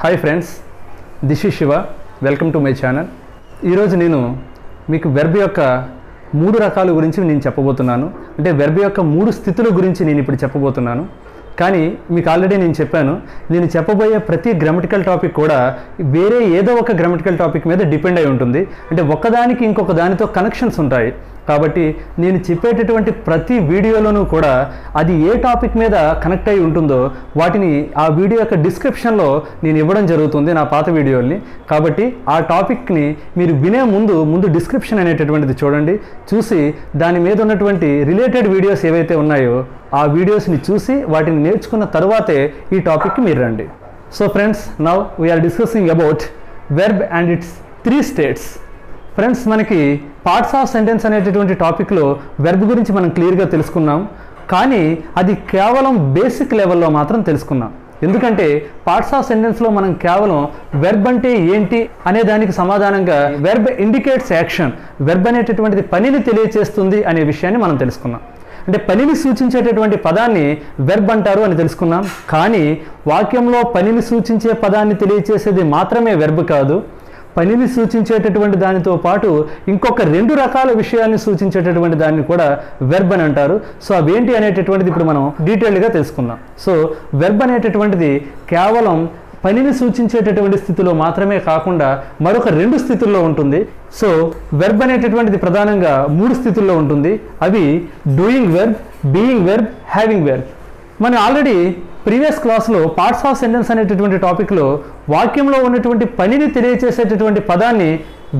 Hi friends, this is Shiva. Welcome to my channel. ఈరోజు నేను మీకు వెర్బ్ యొక్క 3 రకాల గురించి నేను చెప్పబోతున్నాను. అంటే వెర్బ్ యొక్క 3 స్థితుల గురించి నేను ఇప్పుడు చెప్పబోతున్నాను. కానీ మీకు ఆల్రెడీ నేను చెప్పాను, నేను చెప్పబోయే ప్రతి గ్రామటికల్ టాపిక్ కూడా వేరే ఏదో ఒక గ్రామటికల్ టాపిక్ మీద డిపెండ్ అయి ఉంటుంది. అంటే ఒకదానికి ఇంకొక దానితో కనెక్షన్స్ ఉంటాయి. కాబట్టి నేను చెప్పేటటువంటి ప్రతి వీడియోలోనూ కూడా అది ఏ టాపిక్ మీద కనెక్ట్ అయి ఉంటుందో వాటిని ఆ వీడియో యొక్క డిస్క్రిప్షన్లో నేను ఇవ్వడం జరుగుతుంది, నా పాత వీడియోల్ని. కాబట్టి ఆ టాపిక్ని మీరు వినే ముందు డిస్క్రిప్షన్ అనేటటువంటిది చూడండి. చూసి దాని మీద ఉన్నటువంటి రిలేటెడ్ వీడియోస్ ఏవైతే ఉన్నాయో ఆ వీడియోస్ని చూసి వాటిని నేర్చుకున్న తర్వాతే ఈ టాపిక్కి మీరు రండి. So friends, now we are discussing about verb and it's 3 states. Friends, మనకి పార్ట్స్ ఆఫ్ సెంటెన్స్ అనేటటువంటి టాపిక్లో వెర్బ్ గురించి మనం క్లియర్గా తెలుసుకున్నాం. కానీ అది కేవలం బేసిక్ లెవెల్లో మాత్రం తెలుసుకున్నాం. ఎందుకంటే పార్ట్స్ ఆఫ్ సెంటెన్స్లో మనం కేవలం వెర్బ్ అంటే ఏంటి అనే దానికి సమాధానంగా వెర్బ్ ఇండికేట్స్ యాక్షన్, వెర్బ్ అనేటటువంటిది పనిని తెలియచేస్తుంది అనే విషయాన్ని మనం తెలుసుకున్నాం. అంటే పనిని సూచించేటటువంటి పదాన్ని వెర్బ్ అంటారు అని తెలుసుకున్నాం. కానీ వాక్యంలో పనిని సూచించే పదాన్ని తెలియచేసేది మాత్రమే వెర్బ్ కాదు, పనిని సూచించేటటువంటి దానితో పాటు ఇంకొక 2 రకాల విషయాన్ని సూచించేటటువంటి దాన్ని కూడా వెర్బ్ అని అంటారు. సో అవేంటి అనేటటువంటిది ఇప్పుడు మనం డీటెయిల్డ్గా తెలుసుకుందాం. సో వెర్బ్ అనేటటువంటిది కేవలం పనిని సూచించేటటువంటి స్థితిలో మాత్రమే కాకుండా మరొక 2 స్థితుల్లో ఉంటుంది. సో వెర్బ్ అనేటటువంటిది ప్రధానంగా 3 స్థితుల్లో ఉంటుంది. అవి doing verb, being verb, having verb. మనం ఆల్రెడీ ప్రీవియస్ క్లాస్లో పార్ట్స్ ఆఫ్ సెంటెన్స్ అనేటటువంటి టాపిక్లో వాక్యంలో ఉన్నటువంటి పనిని తెలియచేసేటటువంటి పదాన్ని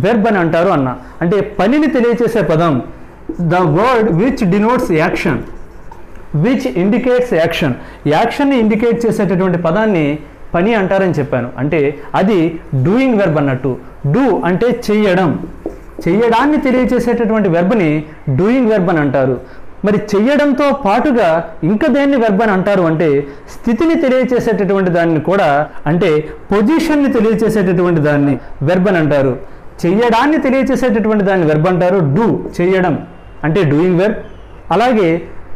వెర్బ్ అని అంటారు అన్న. అంటే పనిని తెలియచేసే పదం, the word which denotes action, which indicates action, యాక్షన్ని ఇండికేట్ చేసేటటువంటి పదాన్ని పని అంటారని చెప్పాను. అంటే అది డూయింగ్ వెర్బ్ అన్నట్టు. డూ అంటే చెయ్యడం, చెయ్యడాన్ని తెలియచేసేటటువంటి వెర్బ్ని డూయింగ్ వెర్బ్ అని అంటారు. మరి చెయ్యడంతో పాటుగా ఇంకా దేన్ని వెర్బ్ అని అంటారు అంటే స్థితిని తెలియచేసేటటువంటి దాన్ని కూడా, అంటే పొజిషన్ని తెలియచేసేటటువంటి దాన్ని వెర్బ్ అని అంటారు. చెయ్యడాన్ని తెలియచేసేటటువంటి దాన్ని వెర్బ్ అంటారు. డూ చెయ్యడం అంటే డూయింగ్ వెర్బ్. అలాగే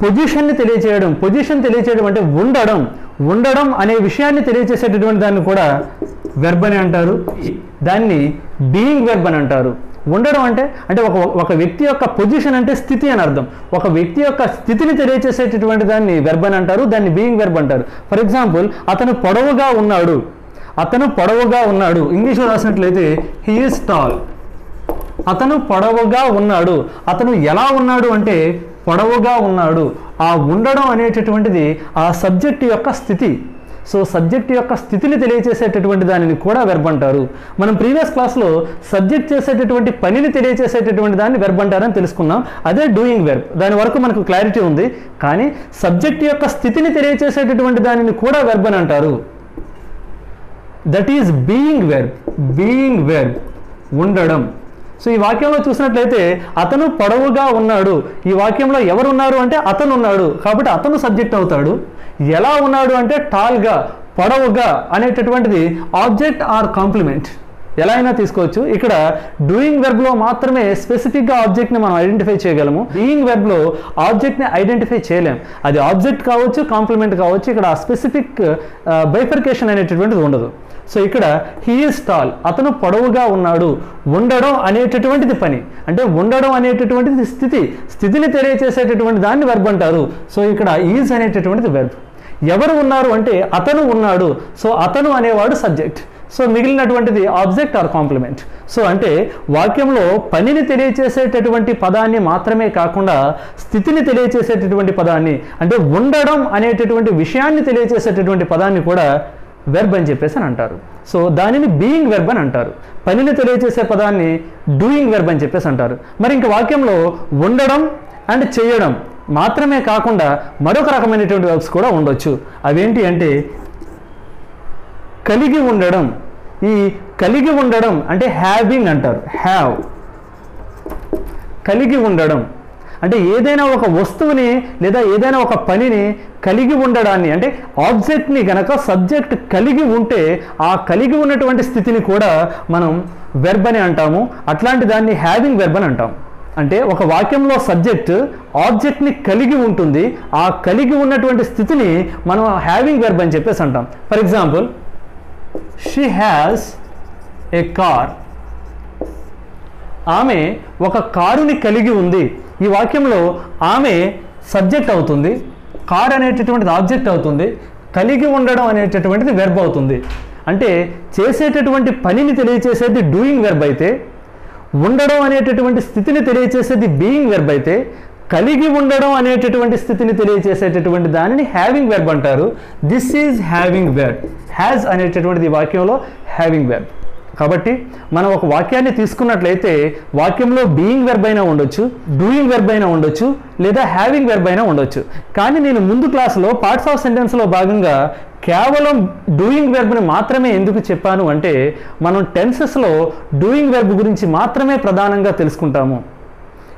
పొజిషన్ని తెలియచేయడం, పొజిషన్ తెలియచేయడం అంటే ఉండడం, ఉండడం అనే విషయాన్ని తెలియచేసేటటువంటి దాన్ని కూడా వెర్బ్ అని అంటారు. దాన్ని బీయింగ్ వెర్బ్ అని అంటారు. ఉండడం అంటే ఒక వ్యక్తి యొక్క పొజిషన్ అంటే స్థితి అని అర్థం. ఒక వ్యక్తి యొక్క స్థితిని తెలియచేసేటటువంటి దాన్ని వెర్బ్ అని అంటారు, దాన్ని బీయింగ్ వెర్బ్ అంటారు. ఫర్ ఎగ్జాంపుల్, అతను పొడవుగా ఉన్నాడు, అతను పొడవుగా ఉన్నాడు. ఇంగ్లీష్లో రాసినట్లయితే హీ ఈజ్ టాల్. అతను పొడవుగా ఉన్నాడు. అతను ఎలా ఉన్నాడు అంటే పొడవుగా ఉన్నాడు. ఆ ఉండడం అనేటటువంటిది ఆ సబ్జెక్ట్ యొక్క స్థితి. సో సబ్జెక్ట్ యొక్క స్థితిని తెలియచేసేటటువంటి దానిని కూడా వెర్బ్ అంటారు. మనం ప్రీవియస్ క్లాస్లో సబ్జెక్ట్ చేసేటటువంటి పనిని తెలియచేసేటటువంటి దాన్ని వెర్బ్ అంటారని తెలుసుకున్నాం. అదే డూయింగ్ వెర్బ్. దాని వరకు మనకు క్లారిటీ ఉంది. కానీ సబ్జెక్ట్ యొక్క స్థితిని తెలియచేసేటటువంటి దానిని కూడా వెర్బ్ అని అంటారు. That is being verb. Being verb ఉండడం. సో ఈ వాక్యంలో చూసినట్లయితే అతను పొడవుగా ఉన్నాడు. ఈ వాక్యంలో ఎవరు ఉన్నారు అంటే అతను ఉన్నాడు, కాబట్టి అతను సబ్జెక్ట్ అవుతాడు. ఎలా ఉన్నాడు అంటే టాల్గా, పొడవుగా అనేటటువంటిది ఆబ్జెక్ట్ ఆర్ కాంప్లిమెంట్, ఎలా అయినా తీసుకోవచ్చు. ఇక్కడ డూయింగ్ వెర్బ్లో మాత్రమే స్పెసిఫిక్గా ఆబ్జెక్ట్ని మనం ఐడెంటిఫై చేయగలము. బీయింగ్ వెర్బ్లో ఆబ్జెక్ట్ని ఐడెంటిఫై చేయలేం. అది ఆబ్జెక్ట్ కావచ్చు, కాంప్లిమెంట్ కావచ్చు. ఇక్కడ ఆ స్పెసిఫిక్ బైఫర్కేషన్ అనేటటువంటిది ఉండదు. సో ఇక్కడ హీ ఈజ్ టాల్, అతను పొడవుగా ఉన్నాడు. ఉండడం అనేటటువంటిది పని, అంటే ఉండడం అనేటటువంటిది స్థితి, స్థితిని తెలియచేసేటటువంటి దాన్ని వెర్బ్ అంటారు. సో ఇక్కడ ఈజ్ అనేటటువంటిది వెర్బ్. ఎవరు ఉన్నారు అంటే అతను ఉన్నాడు. సో అతను అనేవాడు సబ్జెక్ట్. సో మిగిలినటువంటిది ఆబ్జెక్ట్ ఆర్ కాంప్లిమెంట్. సో అంటే వాక్యంలో పనిని తెలియచేసేటటువంటి పదాన్ని మాత్రమే కాకుండా స్థితిని తెలియచేసేటటువంటి పదాన్ని, అంటే ఉండడం అనేటటువంటి విషయాన్ని తెలియచేసేటటువంటి పదాన్ని కూడా వెర్బ్ అని చెప్పేసి అని అంటారు. సో దానిని బీయింగ్ వెర్బ్ అని అంటారు. పనిని తెలియచేసే పదాన్ని డూయింగ్ వెర్బ్ అని చెప్పేసి అంటారు. మరి ఇంక వాక్యంలో ఉండడం అండ్ చేయడం మాత్రమే కాకుండా మరొక రకమైనటువంటి వెర్బ్స్ కూడా ఉండొచ్చు. అవేంటి అంటే కలిగి ఉండడం. ఈ కలిగి ఉండడం అంటే హ్యావింగ్ అంటారు. హ్యావ్, కలిగి ఉండడం అంటే ఏదైనా ఒక వస్తువుని లేదా ఏదైనా ఒక పనిని కలిగి ఉండడాన్ని, అంటే ఆబ్జెక్ట్ని గనక సబ్జెక్ట్ కలిగి ఉంటే ఆ కలిగి ఉన్నటువంటి స్థితిని కూడా మనం వెర్బ్ అని అంటాము. అట్లాంటి దాన్ని హ్యావింగ్ వెర్బ్ అని అంటాం. అంటే ఒక వాక్యంలో సబ్జెక్ట్ ఆబ్జెక్ట్ని కలిగి ఉంటుంది, ఆ కలిగి ఉన్నటువంటి స్థితిని మనం హ్యావింగ్ వెర్బ్ అని చెప్పేసి అంటాం. For example, she has a car. ఆమె ఒక కారుని కలిగి ఉంది. ఈ వాక్యంలో ఆమె సబ్జెక్ట్ అవుతుంది, కార్ అనేటటువంటిది ఆబ్జెక్ట్ అవుతుంది, కలిగి ఉండడం అనేటటువంటిది వెర్బ్ అవుతుంది. అంటే చేసేటటువంటి పనిని తెలియచేసేది డూయింగ్ వెర్బ్ అయితే, ఉండడం అనేటటువంటి స్థితిని తెలియచేసేది బీయింగ్ వెర్బ్ అయితే, కలిగి ఉండడం అనేటటువంటి స్థితిని తెలియచేసేటటువంటి దానిని హ్యావింగ్ వెర్బ్ అంటారు. This is having verb. Has అనేటటువంటిది ఈ వాక్యంలో హ్యావింగ్ వెర్బ్. కాబట్టి మనం ఒక వాక్యాన్ని తీసుకున్నట్లయితే వాక్యంలో బీయింగ్ వెర్బ్ అయినా ఉండొచ్చు, డూయింగ్ వెర్బ్ అయినా ఉండొచ్చు, లేదా హ్యావింగ్ వెర్బ్ అయినా ఉండొచ్చు. కానీ నేను ముందు క్లాసులో పార్ట్స్ ఆఫ్ సెంటెన్స్లో భాగంగా కేవలం డూయింగ్ వెర్బ్ని మాత్రమే ఎందుకు చెప్పాను అంటే, మనం టెన్సెస్లో డూయింగ్ వెర్బ్ గురించి మాత్రమే ప్రధానంగా తెలుసుకుంటాము.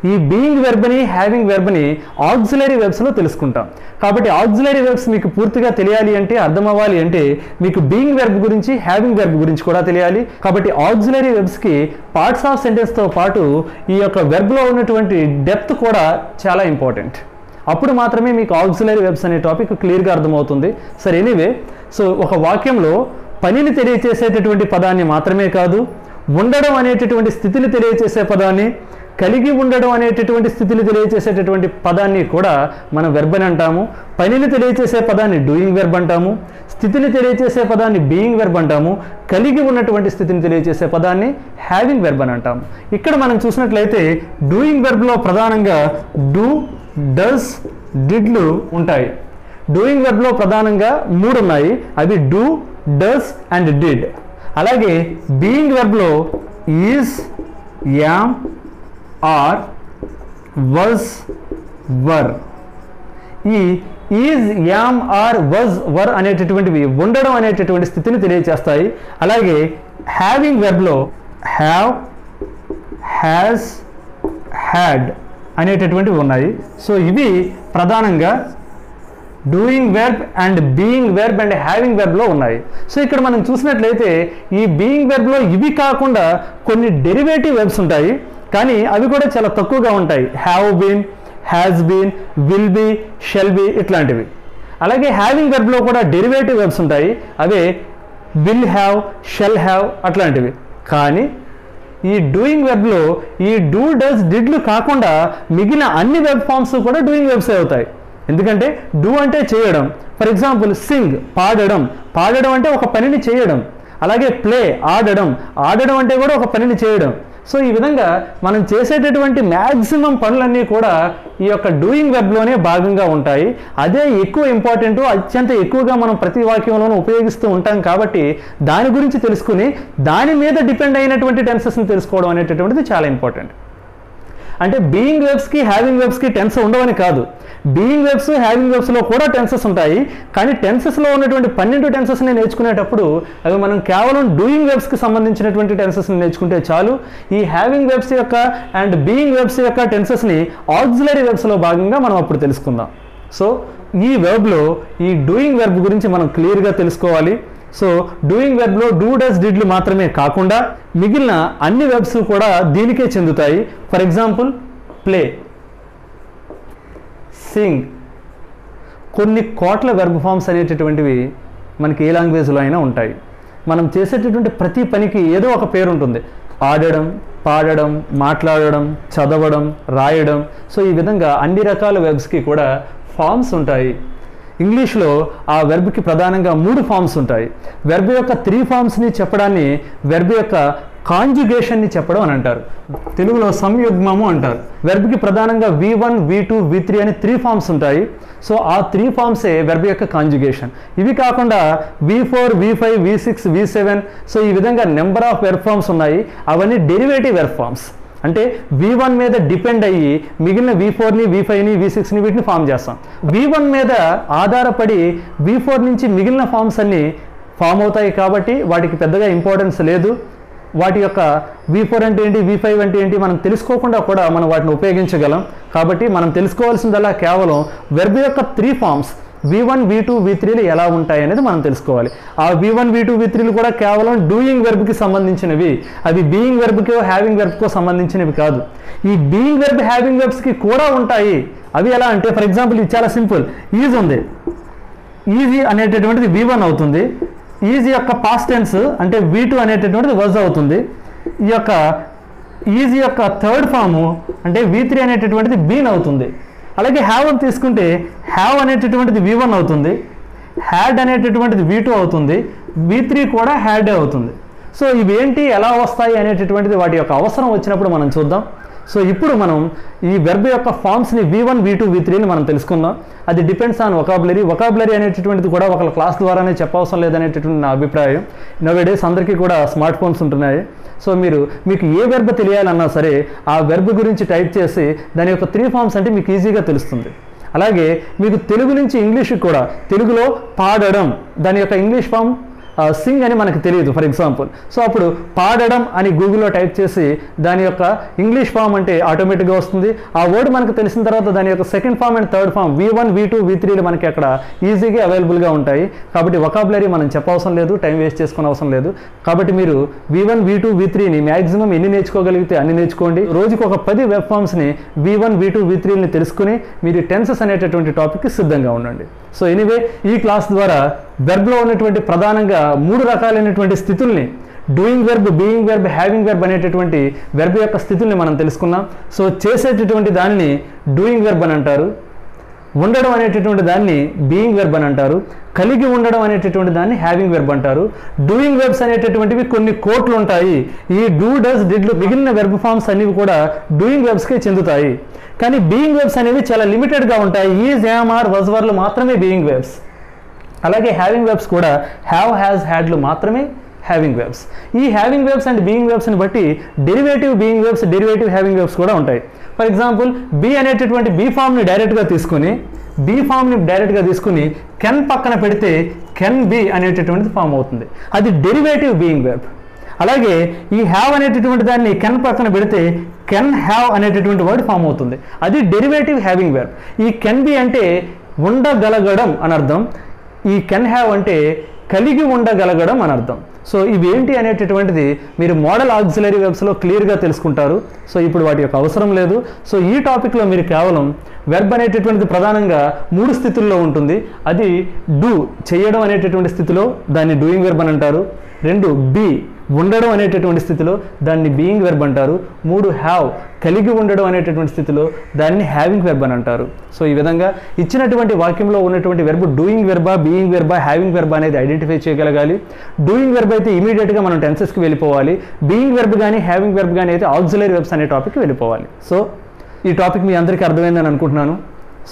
ఈ బీయింగ్ వెర్బ్ని హ్యావింగ్ వెర్బ్ని ఆక్సిలరీ వెర్బ్స్లో తెలుసుకుంటాం. కాబట్టి ఆక్సిలరీ వెర్బ్స్ మీకు పూర్తిగా తెలియాలి అంటే, అర్థం అవ్వాలి అంటే, మీకు బీయింగ్ వెర్బ్ గురించి హ్యావింగ్ వెర్బ్ గురించి కూడా తెలియాలి. కాబట్టి ఆక్సిలరీ వెర్బ్స్కి పార్ట్స్ ఆఫ్ సెంటెన్స్తో పాటు ఈ యొక్క వెర్బ్లో ఉన్నటువంటి డెప్త్ కూడా చాలా ఇంపార్టెంట్. అప్పుడు మాత్రమే మీకు ఆక్సిలరీ వెర్బ్స్ అనే టాపిక్ క్లియర్గా అర్థమవుతుంది. సరే, ఎనీవే, సో ఒక వాక్యంలో పనిని తెలియచేసేటటువంటి పదాన్ని మాత్రమే కాదు, ఉండడం అనేటటువంటి స్థితిని తెలియచేసే పదాన్ని, కలిగి ఉండడం అనేటటువంటి స్థితిని తెలియచేసేటటువంటి పదాన్ని కూడా మనం వెర్బ్ అని అంటాము. పనిని తెలియచేసే పదాన్ని డూయింగ్ వెర్బ్ అంటాము, స్థితిని తెలియచేసే పదాన్ని బీయింగ్ వెర్బ్ అంటాము, కలిగి ఉన్నటువంటి స్థితిని తెలియచేసే పదాన్ని హ్యావింగ్ వెర్బ్ అని అంటాము. ఇక్కడ మనం చూసినట్లయితే డూయింగ్ వెర్బ్లో ప్రధానంగా డూ, డస్, డిడ్లు ఉంటాయి. డూయింగ్ వెర్బ్లో ప్రధానంగా 3 ఉన్నాయి. అవి డూ, డస్ అండ్ డిడ్. అలాగే బీయింగ్ వెర్బ్లో is, am, are, was, were. ఈ is, am, are, was, were అనేటటువంటివి ఉండడం అనేటటువంటి స్థితిని తెలియచేస్తాయి. అలాగే హ్యావింగ్ వెర్బ్లో హ్యావ్, హ్యాస్, హ్యాడ్ అనేటటువంటివి ఉన్నాయి. సో ఇవి ప్రధానంగా doing verb and being verb and having వెర్బ్లో ఉన్నాయి. సో ఇక్కడ మనం చూసినట్లయితే ఈ బీయింగ్ వెర్బ్లో ఇవి కాకుండా కొన్ని డెరివేటివ్ వెర్బ్స్ ఉంటాయి, కానీ అవి కూడా చాలా తక్కువగా ఉంటాయి. Have been, has been, will be, shall be ఇట్లాంటివి. అలాగే హ్యావింగ్ వెర్బ్లో కూడా డెరివేటివ్ వెర్బ్స్ ఉంటాయి. అవే విల్ హ్యావ్, షెల్ హ్యావ్ అట్లాంటివి. కానీ ఈ డూయింగ్ వెర్బ్లో ఈ డూ, డస్, డిడ్లు కాకుండా మిగిలిన అన్ని వెర్బ్ ఫామ్స్ కూడా డూయింగ్ వెర్బ్సే అవుతాయి. ఎందుకంటే డూ అంటే చేయడం. ఫర్ ఎగ్జాంపుల్ సింగ్, పాడడం. పాడడం అంటే ఒక పనిని చేయడం. అలాగే ప్లే, ఆడడం. ఆడడం అంటే కూడా ఒక పనిని చేయడం. సో ఈ విధంగా మనం చేసేటటువంటి మ్యాక్సిమం పనులన్నీ కూడా ఈ యొక్క డూయింగ్ వెర్బ్లోనే భాగంగా ఉంటాయి. అదే ఎక్కువ ఇంపార్టెంట్, అత్యంత ఎక్కువగా మనం ప్రతి వాక్యంలోనూ ఉపయోగిస్తూ ఉంటాం. కాబట్టి దాని గురించి తెలుసుకుని దాని మీద డిపెండ్ అయినటువంటి టెన్సెస్ని తెలుసుకోవడం అనేటటువంటిది చాలా ఇంపార్టెంట్. అంటే బీయింగ్ వెర్బ్స్కి హ్యావింగ్ వెర్బ్స్కి టెన్స్ ఉండవని కాదు. బీయింగ్ వెర్బ్స్, హ్యావింగ్ వెర్బ్స్లో కూడా టెన్సెస్ ఉంటాయి. కానీ టెన్సెస్లో ఉన్నటువంటి 12 టెన్సెస్ని నేర్చుకునేటప్పుడు అవి మనం కేవలం డూయింగ్ వెర్బ్స్కి సంబంధించినటువంటి టెన్సెస్ని నేర్చుకుంటే చాలు. ఈ హ్యావింగ్ వెర్బ్స్ యొక్క అండ్ బీయింగ్ వెర్బ్స్ యొక్క టెన్సెస్ని ఆక్సిలరీ వెర్బ్స్లో భాగంగా మనం అప్పుడు తెలుసుకుందాం. సో ఈ వెర్బ్లో ఈ డూయింగ్ వెర్బ్ గురించి మనం క్లియర్గా తెలుసుకోవాలి. సో డూయింగ్ వెర్బ్లో డూ, డస్, డిడ్లు మాత్రమే కాకుండా మిగిలిన అన్ని వెర్బ్స్ కూడా దీనికే చెందుతాయి. For example play, Singh. కొన్ని కోట్ల వెర్బ్ ఫామ్స్ అనేటటువంటివి మనకి ఏ లాంగ్వేజ్లో అయినా ఉంటాయి. మనం చేసేటటువంటి ప్రతి పనికి ఏదో ఒక పేరు ఉంటుంది. ఆడడం, పాడడం, మాట్లాడడం, చదవడం, రాయడం. సో ఈ విధంగా అన్ని రకాల వెర్బ్స్కి కూడా ఫామ్స్ ఉంటాయి. ఇంగ్లీష్లో ఆ వెర్బ్కి ప్రధానంగా 3 ఫామ్స్ ఉంటాయి. వెర్బ్ యొక్క 3 ఫామ్స్ని చెప్పడాన్ని వెర్బ్ యొక్క కాంజుగేషన్ని చెప్పడం అని అంటారు. తెలుగులో సంయుగ్మము అంటారు. వెర్బ్కి ప్రధానంగా V1, V2, V3 అని 3 ఫామ్స్ ఉంటాయి. సో ఆ 3 ఫామ్సే వెర్బ్ యొక్క కాంజుగేషన్. ఇవి కాకుండా V4, V5, V6, V7. So ఈ విధంగా నెంబర్ ఆఫ్ వెర్బ్ ఫామ్స్ ఉన్నాయి. అవన్నీ డెరివేటివ్ వెర్బ్ ఫామ్స్. అంటే V1 మీద డిపెండ్ అయ్యి మిగిలిన V4ని, V5ని, V6ని వీటిని ఫామ్ చేస్తాం. V1 మీద ఆధారపడి V4 నుంచి మిగిలిన ఫామ్స్ అన్నీ ఫామ్ అవుతాయి. కాబట్టి వాటికి పెద్దగా ఇంపార్టెన్స్ లేదు. వాటి యొక్క V4 అంటే ఏంటి, V5 అంటే ఏంటి మనం తెలుసుకోకుండా కూడా మనం వాటిని ఉపయోగించగలం. కాబట్టి మనం తెలుసుకోవాల్సిందల్లా కేవలం వెర్బ్ యొక్క 3 ఫామ్స్ V1, V2, V3లు ఎలా ఉంటాయి అనేది మనం తెలుసుకోవాలి. ఆ V1, V2, V3లు కూడా కేవలం డూయింగ్ వెర్బ్కి సంబంధించినవి. అవి బీయింగ్ వెర్బ్కో హ్యావింగ్ వెర్బ్కో సంబంధించినవి కాదు. ఈ బీయింగ్ వెర్బ్, హ్యావింగ్ వెర్బ్స్కి కూడా ఉంటాయి. అవి ఎలా అంటే, ఫర్ ఎగ్జాంపుల్ ఇది చాలా సింపుల్. ఈజ్ ఉంది. ఈజీ అనేటటువంటిది V1 అవుతుంది. ఈజ్ యొక్క పాస్ట్ టెన్స్ అంటే V2 అనేటటువంటిది వాజ్ అవుతుంది. ఈ యొక్క ఈజ్ యొక్క థర్డ్ ఫాము అంటే V3 అనేటటువంటిది బీన్ అవుతుంది. అలాగే హ్యావ్ అని తీసుకుంటే హ్యావ్ అనేటటువంటిది V1 అవుతుంది, హ్యాడ్ అనేటటువంటిది V2 అవుతుంది, V3 కూడా హ్యాడే అవుతుంది. సో ఇవేంటి ఎలా వస్తాయి అనేటటువంటిది వాటి యొక్క అవసరం వచ్చినప్పుడు మనం చూద్దాం. సో ఇప్పుడు మనం ఈ వెర్బ్ యొక్క ఫామ్స్ని V1, V2, V3ని మనం తెలుసుకుందాం. అది డిపెండ్స్ ఆన్ వొకాబులరీ అనేటటువంటిది కూడా ఒక క్లాస్ ద్వారానే చెప్పవసరం లేదనేటటువంటి నా అభిప్రాయం. నోవేడేస్ అందరికీ కూడా స్మార్ట్ ఫోన్స్ ఉంటున్నాయి. సో మీకు ఏ వెర్బ్ తెలియాలన్నా సరే ఆ వెర్బ్ గురించి టైప్ చేసి దాని యొక్క 3 ఫామ్స్ అంటే మీకు ఈజీగా తెలుస్తుంది. అలాగే మీకు తెలుగు నుంచి ఇంగ్లీష్ కూడా, తెలుగులో పాడడం దాని యొక్క ఇంగ్లీష్ ఫామ్ సింగ్ అని మనకు తెలియదు ఫర్ ఎగ్జాంపుల్. సో అప్పుడు పాడడం అని గూగుల్లో టైప్ చేసి దాని యొక్క ఇంగ్లీష్ ఫామ్ అంటే ఆటోమేటిక్గా వస్తుంది. ఆ వర్డ్ మనకు తెలిసిన తర్వాత దాని యొక్క second form and third form V1, V2, V3లు మనకి అక్కడ ఈజీగా అవైలబుల్గా ఉంటాయి. కాబట్టి వొకాబులరీ మనం చెప్పవసరం లేదు, టైం వేస్ట్ చేసుకునే అవసరం లేదు. కాబట్టి మీరు V1, V2, V3ని మ్యాక్సిమం ఎన్ని నేర్చుకోగలిగితే అన్ని నేర్చుకోండి. రోజుకి ఒక 10 వెబ్ ఫామ్స్ని V1, V2, V3ని తెలుసుకుని మీరు టెన్సెస్ అనేటటువంటి టాపిక్కి సిద్ధంగా ఉండండి. సో ఎనీవే ఈ క్లాస్ ద్వారా వెర్బ్లో ఉన్నటువంటి ప్రధానంగా 3 రకాలైనటువంటి స్థితుల్ని doing verb, being verb, having verb అనేటటువంటి వెర్బ్ యొక్క స్థితుల్ని మనం తెలుసుకున్నాం. సో చేసేటటువంటి దానిని డూయింగ్ వెర్బ్ అని అంటారు, ఉండడం అనేటటువంటి దాన్ని బీయింగ్ వెర్బ్ అని అంటారు, కలిగి ఉండడం అనేటటువంటి దాన్ని హ్యావింగ్ వెర్బ్ అంటారు. డూయింగ్ వెర్బ్స్ అనేటటువంటివి కొన్ని కోట్లు ఉంటాయి. ఈ డూ, డస్, డిడ్లు మిగిలిన వెర్బ్ ఫామ్స్ అనేవి కూడా డూయింగ్ వెర్బ్స్కే చెందుతాయి. కానీ బీయింగ్ వెర్బ్స్ అనేవి చాలా లిమిటెడ్గా ఉంటాయి. ఈజ్, యామ్, ఆర్, వజ్, వర్లు మాత్రమే బీయింగ్ వెర్బ్స్. అలాగే హ్యావింగ్ వెర్బ్స్ కూడా హ్యావ్, హ్యాజ్, హ్యాడ్లు మాత్రమే హ్యావింగ్ వెర్బ్స్. ఈ హ్యావింగ్ వెర్బ్స్ అండ్ బీయింగ్ వెర్బ్స్ని బట్టి derivative being verbs, derivative having verbs కూడా ఉంటాయి. ఫర్ ఎగ్జాంపుల్ బీ అనేటటువంటి బీ ఫామ్ని డైరెక్ట్గా తీసుకుని కెన్ పక్కన పెడితే కెన్ బీ అనేటటువంటిది ఫామ్ అవుతుంది. అది డెరివేటివ్ బీయింగ్ వెర్బ్. అలాగే ఈ హ్యావ్ అనేటటువంటి దాన్ని కెన్ పక్కన పెడితే కెన్ హ్యావ్ అనేటటువంటి వర్డ్ ఫామ్ అవుతుంది. అది డెరివేటివ్ హ్యావింగ్ వెర్బ్. ఈ కెన్ బి అంటే ఉండగలగడం అని అర్థం, ఈ కెన్ హ్యావ్ అంటే కలిగి ఉండగలగడం అని అర్థం. సో ఇవేంటి అనేటటువంటిది మీరు మోడల్ ఆక్సిలరీ వెర్బ్స్లో క్లియర్గా తెలుసుకుంటారు. సో ఇప్పుడు వాటి యొక్క అవసరం లేదు. సో ఈ టాపిక్లో మీరు కేవలం వెర్బ్ అనేటటువంటిది ప్రధానంగా 3 స్థితుల్లో ఉంటుంది. అది డూ, చేయడం అనేటటువంటి స్థితిలో దాన్ని డూయింగ్ వెర్బ్ అని అంటారు. 2 బీ, ఉండడం అనేటటువంటి స్థితిలో దాన్ని బీయింగ్ వెర్బ్ అంటారు. 3 హ్యావ్, కలిగి ఉండడం అనేటటువంటి స్థితిలో దాన్ని హ్యావింగ్ వెర్బ్ అని అంటారు. సో ఈ విధంగా ఇచ్చినటువంటి వాక్యంలో ఉన్నటువంటి వెర్బ్ డూయింగ్ వెర్బా, బీయింగ్ వెర్బా, హ్యావింగ్ వెర్బ్ అనేది ఐడెంటిఫై చేయగలగాలి. డూయింగ్ వెర్బ్ అయితే ఇమీడియట్గా మనం టెన్సెస్కి వెళ్ళిపోవాలి. బీయింగ్ వెర్బ్ కానీ హ్యావింగ్ వెర్బ్ కానీ అయితే ఆక్సిలరీ వెర్బ్స్ అనే టాపిక్కి వెళ్ళిపోవాలి. సో ఈ టాపిక్ మీ అందరికీ అర్థమైందని అనుకుంటున్నాను.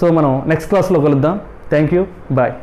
సో మనం నెక్స్ట్ క్లాస్లో కలుద్దాం. Thank you, bye.